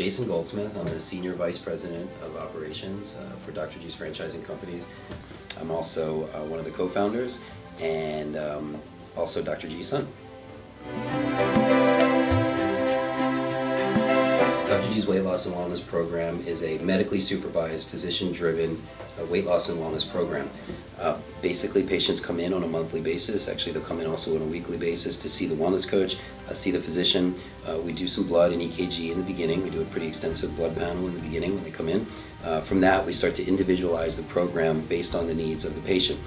Jason Goldsmith. I'm the Senior Vice President of Operations for Dr. G's Franchising Companies. I'm also one of the co-founders and also Dr. G's son. Dr. G's Weight Loss and Wellness Program is a medically supervised, physician-driven weight loss and wellness program. Basically, patients come in on a monthly basis. Actually, they'll come in also on a weekly basis to see the wellness coach, see the physician. We do some blood and EKG in the beginning. We do a pretty extensive blood panel in the beginning when they come in. From that, we start to individualize the program based on the needs of the patient.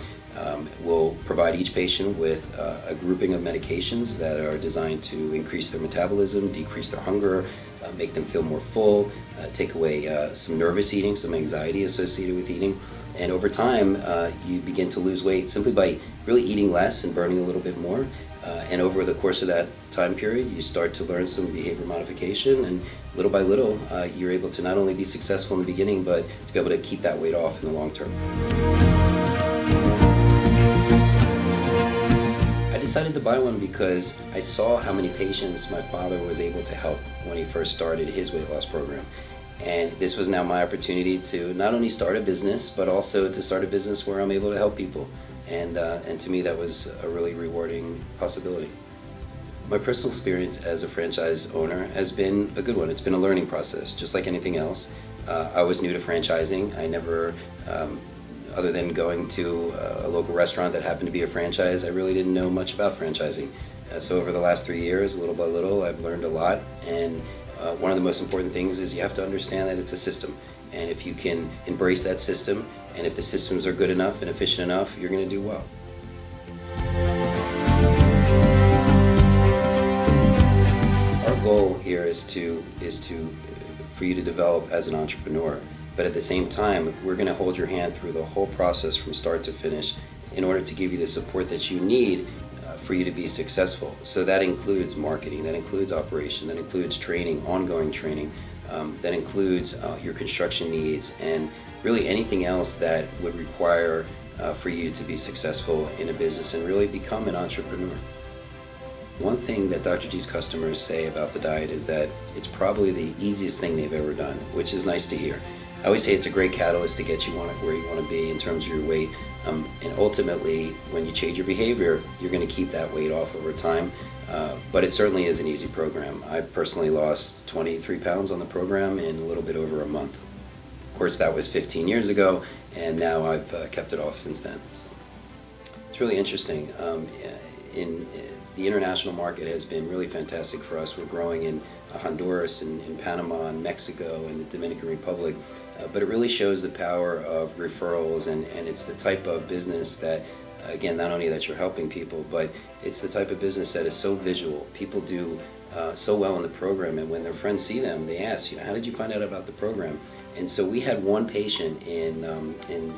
We'll provide each patient with a grouping of medications that are designed to increase their metabolism, decrease their hunger, make them feel more full, take away some nervous eating, some anxiety associated with eating. And over time, you begin to lose weight simply by really eating less and burning a little bit more. And over the course of that time period, you start to learn some behavior modification, and little by little, you're able to not only be successful in the beginning, but to be able to keep that weight off in the long term. I decided to buy one because I saw how many patients my father was able to help when he first started his weight loss program. And this was now my opportunity to not only start a business, but also to start a business where I'm able to help people. And to me, that was a really rewarding possibility. My personal experience as a franchise owner has been a good one. It's been a learning process, just like anything else. I was new to franchising. I never, other than going to a local restaurant that happened to be a franchise, I really didn't know much about franchising. So over the last 3 years, little by little, I've learned a lot. And one of the most important things is you have to understand that it's a system. And if you can embrace that system, and if the systems are good enough and efficient enough, you're going to do well. Our goal here is for you to develop as an entrepreneur. But at the same time, we're going to hold your hand through the whole process from start to finish in order to give you the support that you need for you to be successful. So that includes marketing, that includes operation, that includes training, ongoing training, that includes your construction needs, and really anything else that would require for you to be successful in a business and really become an entrepreneur. One thing that Dr. G's customers say about the diet is that it's probably the easiest thing they've ever done, which is nice to hear. I always say it's a great catalyst to get you where you want to be in terms of your weight. And ultimately, when you change your behavior, you're going to keep that weight off over time. But it certainly is an easy program. I personally lost 23 pounds on the program in a little bit over a month. Of course, that was 15 years ago, and now I've kept it off since then. So it's really interesting. The international market has been really fantastic for us. We're growing in Honduras, and in Panama, and Mexico, and the Dominican Republic. But it really shows the power of referrals, and it's the type of business that, again, not only that you're helping people, but it's the type of business that is so visual. People do so well in the program, and when their friends see them, they ask, how did you find out about the program? And so we had one patient in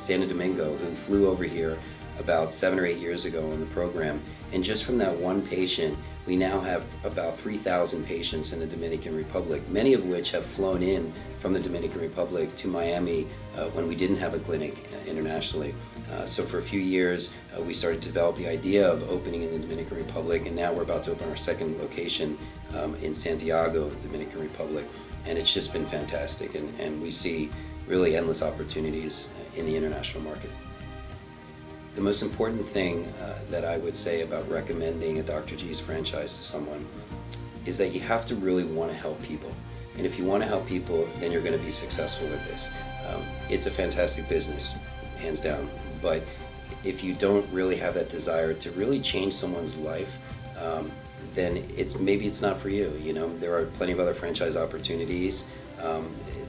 Santo Domingo who flew over here about 7 or 8 years ago on the program, and just from that one patient, we now have about 3,000 patients in the Dominican Republic, many of which have flown in from the Dominican Republic to Miami when we didn't have a clinic internationally. So for a few years, we started to develop the idea of opening in the Dominican Republic, and now we're about to open our second location in Santiago, the Dominican Republic. And it's just been fantastic, and we see really endless opportunities in the international market. The most important thing that I would say about recommending a Dr. G's franchise to someone is that you have to really want to help people. And if you want to help people, then you're going to be successful with this. It's a fantastic business, hands down. But if you don't really have that desire to really change someone's life, then maybe it's not for you. There are plenty of other franchise opportunities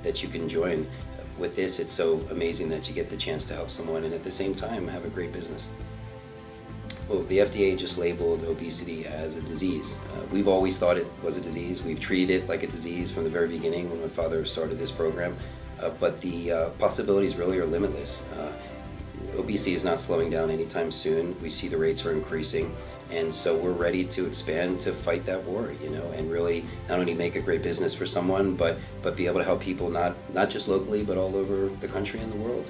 that you can join. With this, it's so amazing that you get the chance to help someone and at the same time have a great business. Well, the FDA just labeled obesity as a disease. We've always thought it was a disease. We've treated it like a disease from the very beginning when my father started this program. But the possibilities really are limitless. Obesity is not slowing down anytime soon. We see the rates are increasing. And so we're ready to expand to fight that war, and really not only make a great business for someone, but be able to help people not just locally, but all over the country and the world.